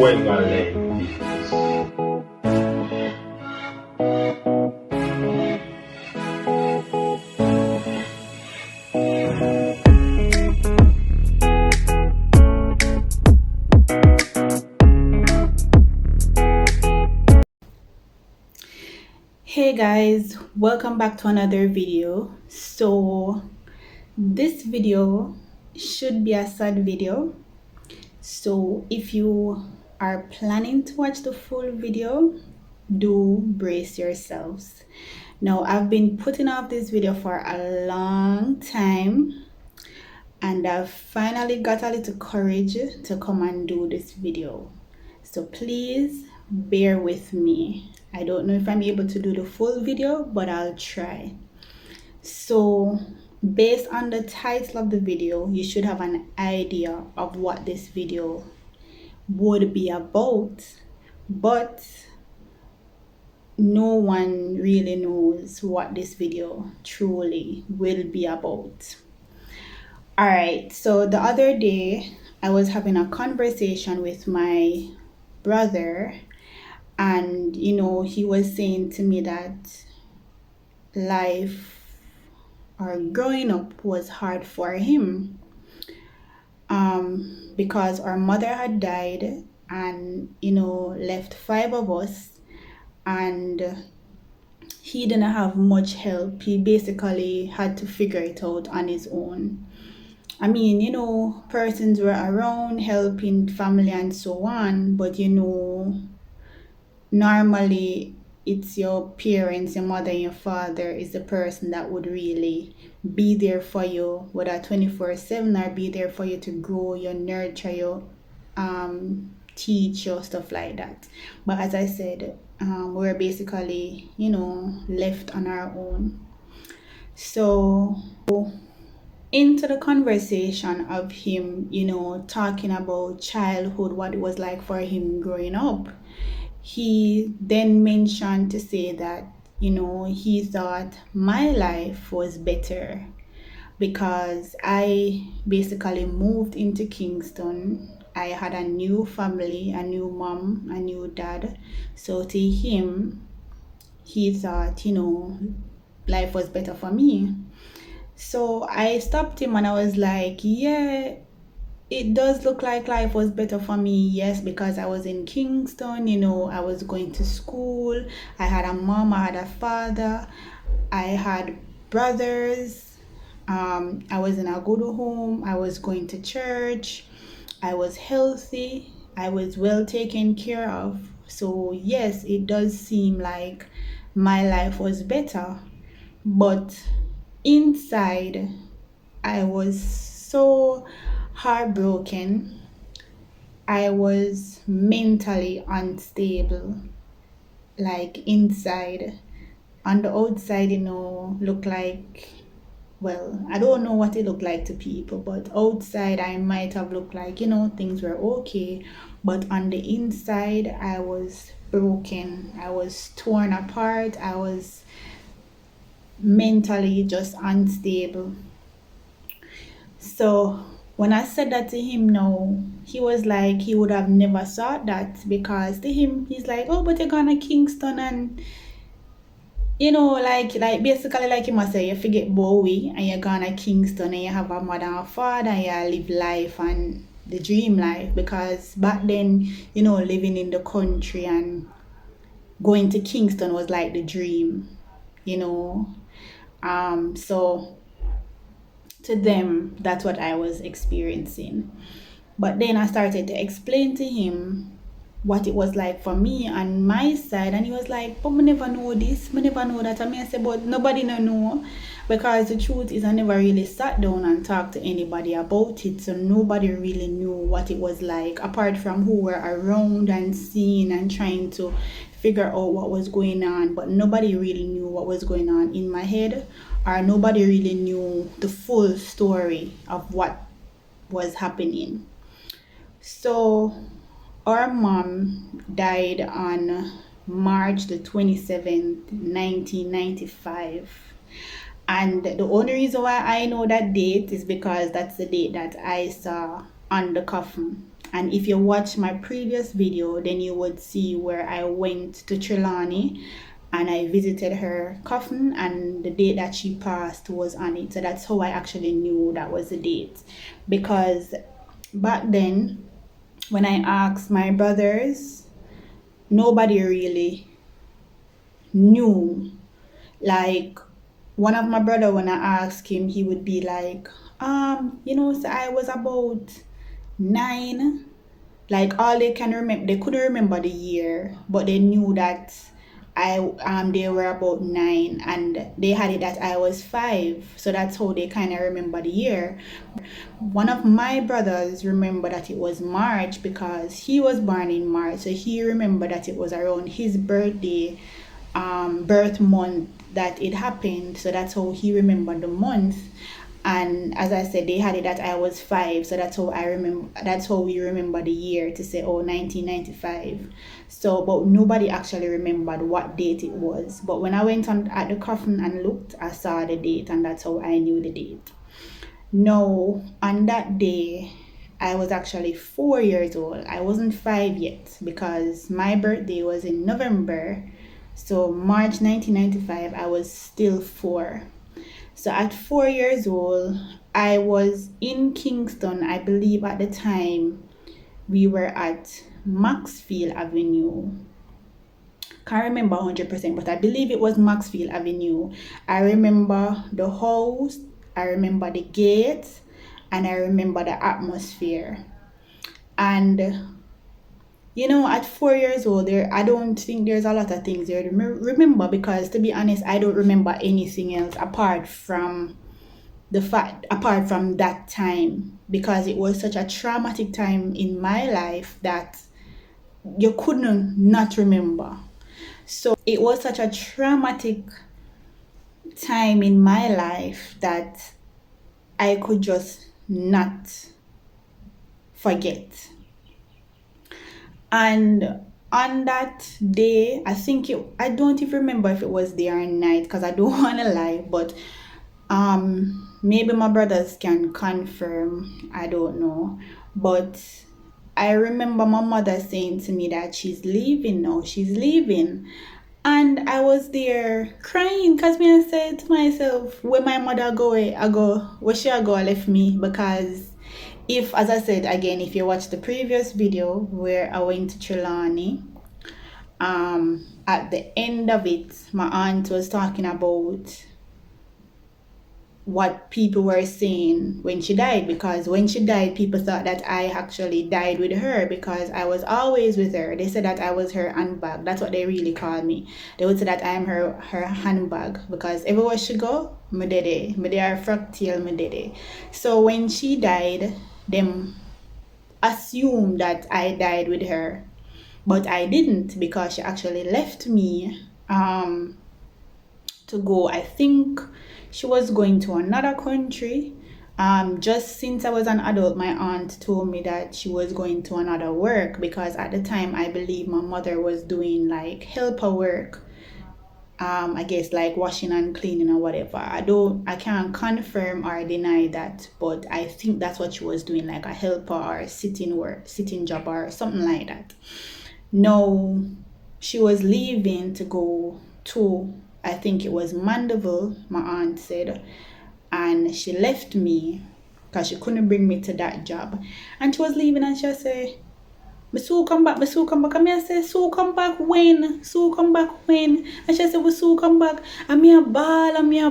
one gonna learn business. Hey guys, welcome back to another video. So this video should be a sad video, so if you are planning to watch the full video, do brace yourselves. Now, I've been putting off this video for a long time, and I've finally got a little courage to come and do this video. So please bear with me. I don't know if I'm able to do the full video, but I'll try. So based on the title of the video, you should have an idea of what this video would be about, but no one really knows what this video truly will be about. All right, so the other day I was having a conversation with my brother, and he was saying to me that life or growing up was hard for him, because our mother had died and left five of us, and he didn't have much help. He basically had to figure it out on his own. I mean, persons were around helping family and so on, but normally it's your parents, your mother and your father is the person that would really be there for you, whether 24/7, or be there for you to grow you, nurture you, teach you, stuff like that. But as I said, we're basically left on our own. So into the conversation of him talking about childhood, what it was like for him growing up, he then mentioned to say that he thought my life was better because I basically moved into Kingston. I had a new family, a new mom, a new dad. So to him, he thought life was better for me. So I stopped him and I was like, yeah, it does look like life was better for me. Yes, because I was in Kingston, I was going to school. I had a mom, I had a father, I had brothers. I was in a good home. I was going to church. I was healthy. I was well taken care of. So yes, it does seem like my life was better. But inside, I was so heartbroken. I was mentally unstable, like inside. On the outside, look like, well, I don't know what it looked like to people, but outside I might have looked like, things were okay. But on the inside, I was broken. I was torn apart. I was mentally just unstable. So when I said that to him now, he was like, he would have never thought that, because to him, he's like, oh, but you're going to Kingston and, like basically like you must say, you forget Bowie and you're going to Kingston and you have a mother and a father and you live life and the dream life. Because back then, living in the country and going to Kingston was like the dream, so to them, that's what I was experiencing. But then I started to explain to him what it was like for me on my side, and he was like, but me never know this, me never know that. I mean, I said, but nobody no know, because the truth is I never really sat down and talked to anybody about it, so nobody really knew what it was like, apart from who were around and seeing and trying to figure out what was going on. But nobody really knew what was going on in my head, or nobody really knew the full story of what was happening. So our mom died on March the 27th, 1995. And the only reason why I know that date is because that's the date that I saw on the coffin. And if you watch my previous video, then you would see where I went to Trelawney and I visited her coffin, and the date that she passed was on it. So that's how I actually knew that was the date. Because back then, when I asked my brothers, nobody really knew. Like, one of my brother, when I asked him, he would be like, so I was about 9. Like, all they can remember, they couldn't remember the year, but they knew that they were about 9, and they had it that I was 5. So that's how they kind of remember the year. One of my brothers remember that it was March because he was born in March, so he remembered that it was around his birthday, birth month that it happened. So that's how he remembered the month. And as I said, they had it that I was 5, so that's how we remember the year, to say, 1995. So, but nobody actually remembered what date it was. But when I went on at the coffin and looked, I saw the date, and that's how I knew the date. No, on that day, I was actually 4 years old. I wasn't 5 yet, because my birthday was in November. So March 1995, I was still 4. So at 4 years old, I was in Kingston. I believe at the time we were at Maxfield Avenue. Can't remember 100%, but I believe it was Maxfield Avenue. I remember the house, I remember the gate, and I remember the atmosphere. And at 4 years old, I don't think there's a lot of things there to remember, because, to be honest, I don't remember anything else apart from that time, because it was such a traumatic time in my life that you couldn't not remember. So it was such a traumatic time in my life that I could just not forget. And on that day, I don't even remember if it was day or night, because I don't want to lie, but maybe my brothers can confirm, I don't know. But I remember my mother saying to me that she's leaving now, and I was there crying, because I said to myself, where my mother go, where she go left me. Because as I said again, if you watch the previous video where I went to Trelawney, at the end of it, my aunt was talking about what people were saying when she died, because when she died, people thought that I actually died with her, because I was always with her. They said that I was her handbag. That's what they really called me. They would say that I am her handbag, because everywhere she go, me dede, me there fractal, me dede. So when she died, them assumed that I died with her, but I didn't, because she actually left me to go. I think she was going to another country. Just since I was an adult, my aunt told me that she was going to another work, because at the time I believe my mother was doing like helper work. I guess like washing and cleaning or whatever. I can't confirm or deny that, but I think that's what she was doing, like a helper or sitting job or something like that. No, she was leaving to go to, I think it was Mandeville, my aunt said, and she left me because she couldn't bring me to that job. And she was leaving, and she said, "Me Sue come back, And I say, "Sue come back when? And she said, "We Sue come back." And me a bawl, and me a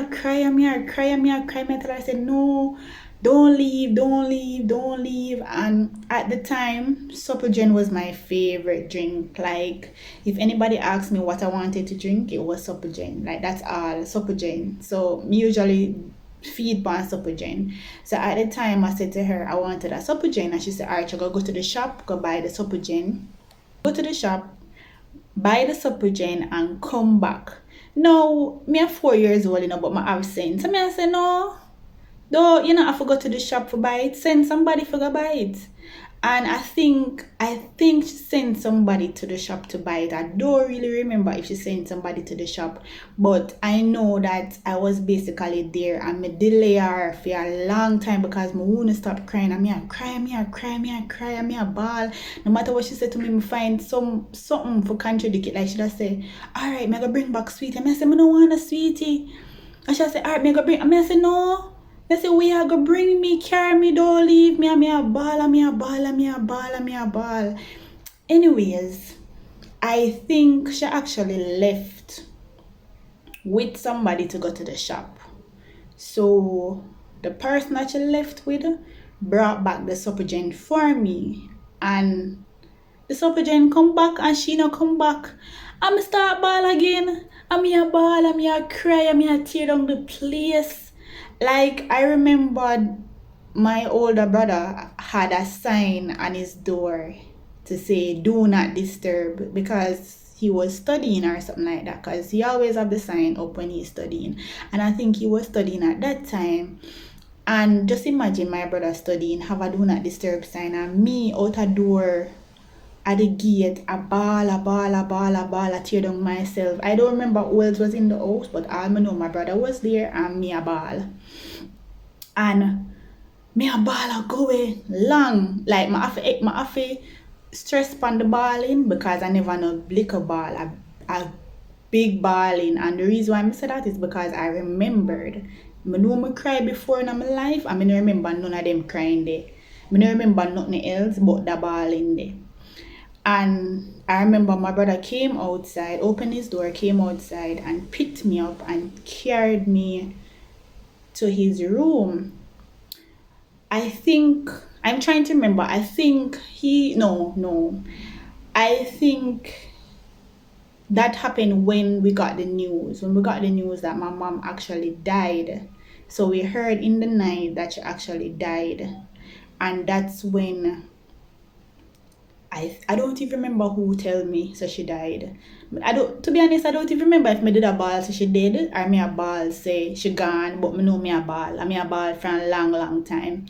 cry. Me tell her, I said, "No, don't leave. And at the time, Suppergen was my favorite drink. Like, if anybody asked me what I wanted to drink, it was Suppergen. Like, that's all, Suppergen. So me usually feed on Suppergen. So at the time, I said to her, I wanted a Suppergen, and she said, "Alright, you go to the shop, go buy the Suppergen. Go to the shop, buy the Suppergen, and come back." Now, me a 4 years old, but my have sense. So me I say, "No, though, I forgot to the shop for buy it. Send somebody for go buy it." And I think she sent somebody to the shop to buy it. I don't really remember if she sent somebody to the shop, but I know that I was basically there and me delay her for a long time because me wouldn't stop crying. And me a cry, me a cry, me a cry, and me a ball. No matter what she said to me, me find something for contradict it. Like she just say, alright, me I go bring back sweetie. And I say, me no want a sweetie. And she say, alright, me I go bring. And I say, no. They say, we are gonna bring me, carry me, don't leave me, and me a ball, and me a ball, and me a ball, and me a ball. Anyways, I think she actually left with somebody to go to the shop. So the person that she left with brought back the supper for me. And the supper come back and she no come back. I'm start ball again. I'm me a ball, I'm me a cry, I'm me a tear down the place. Like I remembered my older brother had a sign on his door to say do not disturb because he was studying or something like that, because he always have the sign up when he's studying, and I think he was studying at that time. And just imagine my brother studying have a do not disturb sign and me out a door at the gate a ball, a tear down myself. I don't remember who else was in the house, but all I know my brother was there and me a ball. And me a ball a go away long. Like my have to stress on the balling because I never know liquor ball a big balling. And the reason why I say that is because I remembered. I know me cry before in my life and I don't remember none of them crying there. I don't remember nothing else but the balling there. And I remember my brother came outside, opened his door, came outside and picked me up and carried me to his room. I think I'm trying to remember. I think no. I think that happened when we got the news. When we got the news that my mom actually died. So we heard in the night that she actually died. And that's when I don't even remember who told me so she died. I don't, to be honest, I don't even remember if me did a ball say she dead or me a ball say she gone, but me know me a ball. I me a ball for a long time.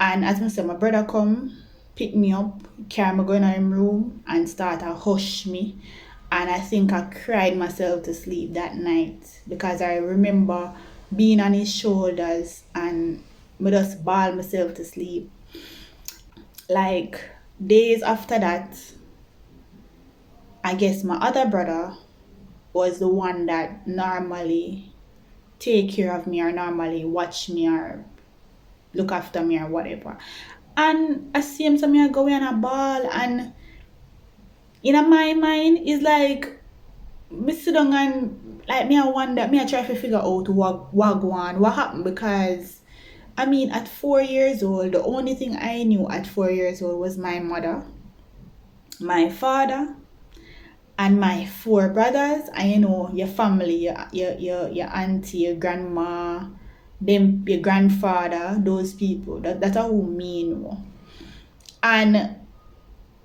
And as I said, my brother come pick me up, carry me go in him room and start to hush me. And I think I cried myself to sleep that night because I remember being on his shoulders and me just bawl myself to sleep. Like days after that, I guess my other brother was the one that normally take care of me or normally watch me or look after me or whatever. And I see him so me I go in a ball and in my mind it's like me sit down and like me I wonder, me I try to figure out what happened because I mean at 4 years old the only thing I knew at 4 years old was my mother, my father, and my four brothers. And you know your family, your auntie, your grandma, them your grandfather, those people. That's all me know. And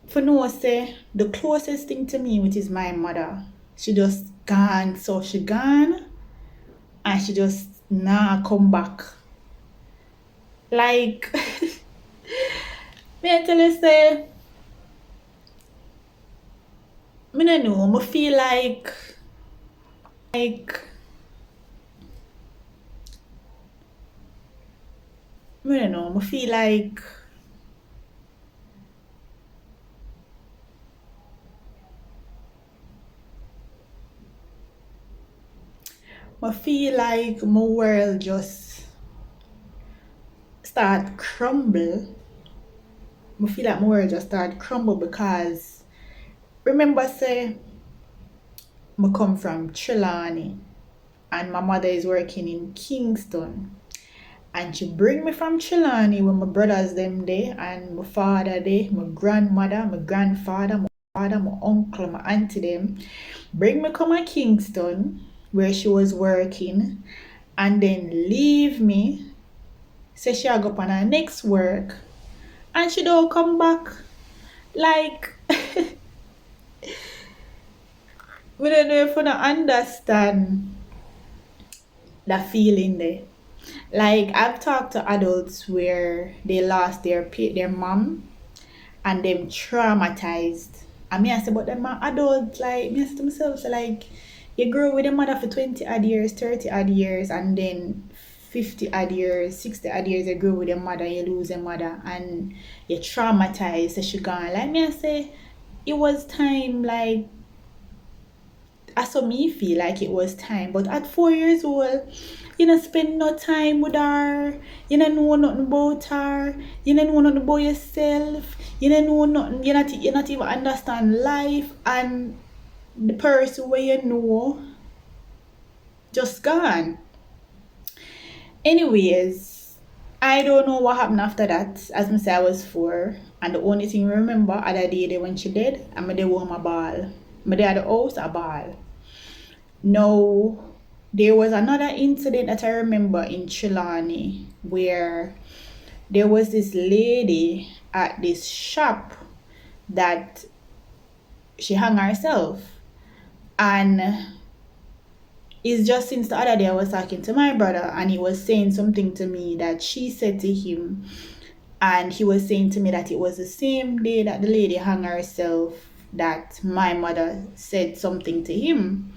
for no say the closest thing to me, which is my mother, she just gone. So she gone and she just nah come back. Like me I tell you say, me no know, me feel like me no know, me feel like my world just start crumble. I feel like my world just start crumble because remember say I come from Trelawney and my mother is working in Kingston. And she bring me from Trelawney with my brothers them there and my father there, my grandmother, my grandfather, my father, my uncle, my auntie them. Bring me come to Kingston where she was working and then leave me. Say she go up on her next work and she don't come back. Like we don't know if you understand that feeling there. Like I've talked to adults where they lost their mom and them traumatized. And me I say, but them are adults, like me I say to myself, so like you grow with a mother for 20 odd years, 30 odd years, and then 50 odd years, 60 odd years you grow with your mother, you lose your mother, and you're traumatized, so she gone. Like me I say, it was time, like I saw me feel like it was time. But at 4 years old, you don't spend no time with her. You don't know nothing about her. You don't know nothing about yourself. You don't know nothing. You not even understand life. And the person where you know just gone. Anyways, I don't know what happened after that. As I say, I was 4. And the only thing I remember other day when she did, I'm there home a ball. I'm there at the house a ball. No, there was another incident that I remember in Trelawney where there was this lady at this shop that she hung herself. And it's just since the other day I was talking to my brother and he was saying something to me that she said to him. And he was saying to me that it was the same day that the lady hung herself that my mother said something to him.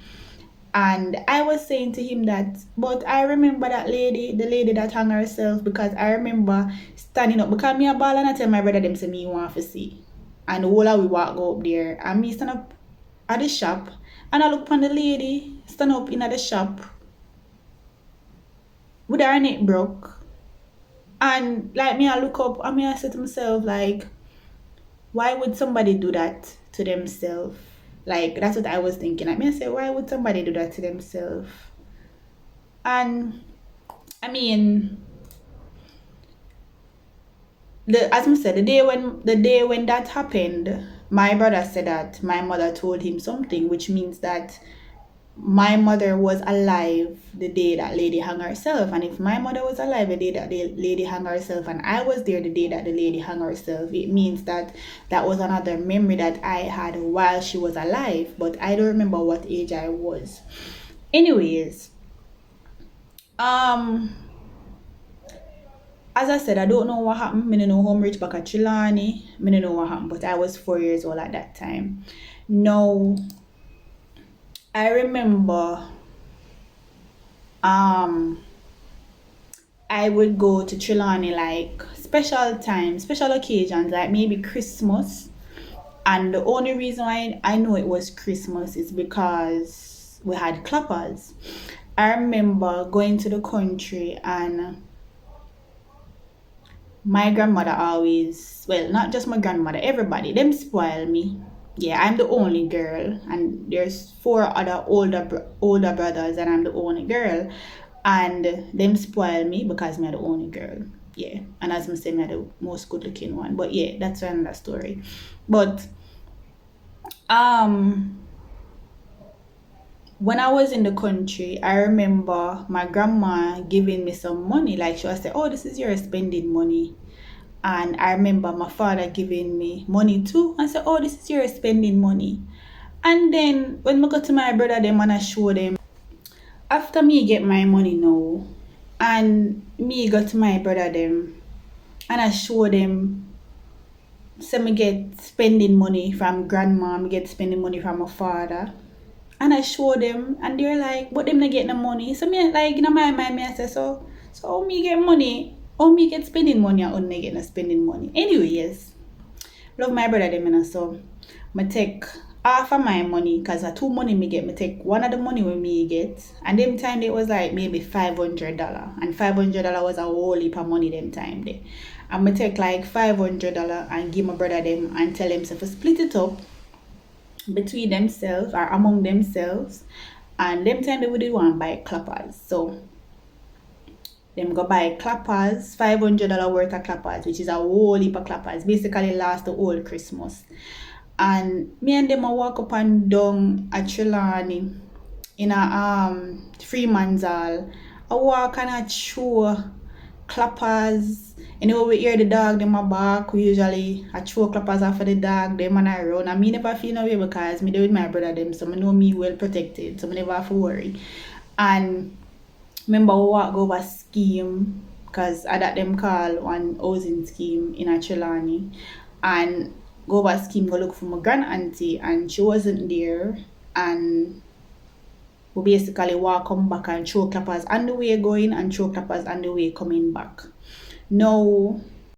And I was saying to him that, but I remember that lady, the lady that hung herself, because I remember standing up, because me a ball and I tell my brother them say me want to see. And the whole of we walk go up there and me stand up at the shop and I look upon the lady stand up in the shop with her neck broke. And like me I look up and me I say to myself like, why would somebody do that to themselves? Like that's what I was thinking. Like me I say, why would somebody do that to themselves? And I mean, as I said, the day when that happened, my brother said that my mother told him something, which means that my mother was alive the day that lady hung herself. And if my mother was alive the day that the lady hung herself and I was there the day that the lady hung herself, it means that that was another memory that I had while she was alive, but I don't remember what age I was. Anyways, as I said, I don't know what happened. I don't know how I'm reached back at Trelawney. I don't know what happened, but I was 4 years old at that time. No, I remember I would go to Trelawney like special times, special occasions, like maybe Christmas. And the only reason why I know it was Christmas is because we had clappers. I remember going to the country and my grandmother always, well, not just my grandmother, everybody, them spoil me. Yeah, I'm the only girl, and there's 4 other older brothers, and I'm the only girl, and them spoil me because I'm the only girl. Yeah, and as I say, I'm the most good looking one. But yeah, that's another story. But um, when I was in the country, I remember my grandma giving me some money. Like she was saying, "Oh, this is your spending money." And I remember my father giving me money too and said, "Oh, this is your spending money." And then when I go to my brother them and I show them, after me get my money now, and me go to my brother them and I show them, so me get spending money from grandma, me get spending money from my father. And I show them and they're like, but them not get no money. So me like in my mind, me I say, so how me get money? How me get spending money or not get no spending money? Anyways, love my brother them, so I take half of my money, because I two money me get, me take one of the money when me get, and them time it was like maybe $500, and $500 was a whole heap of money them time there. And I take like $500 and give my brother them and tell them to split it up between themselves or among themselves, and them time they would want buy clappers. So them go buy clappers, $500 worth of clappers, which is a whole heap of clappers. Basically last the whole Christmas. And me and them a walk up and down at Trelawney in a Freeman's Hall. I walk and I show clappers. You know, we hear the dog them a bark. We usually I throw clappers after the dog, them and I run. And me never feel no way because me there with my brother them, so I know me well protected, so I never have to worry. And remember we walk over scheme, because I that them call one housing scheme in a Trelawney. and go over scheme go look for my grand auntie, and she wasn't there, and we basically walk come back and throw clappers on the way going and throw clappers on the way coming back. Now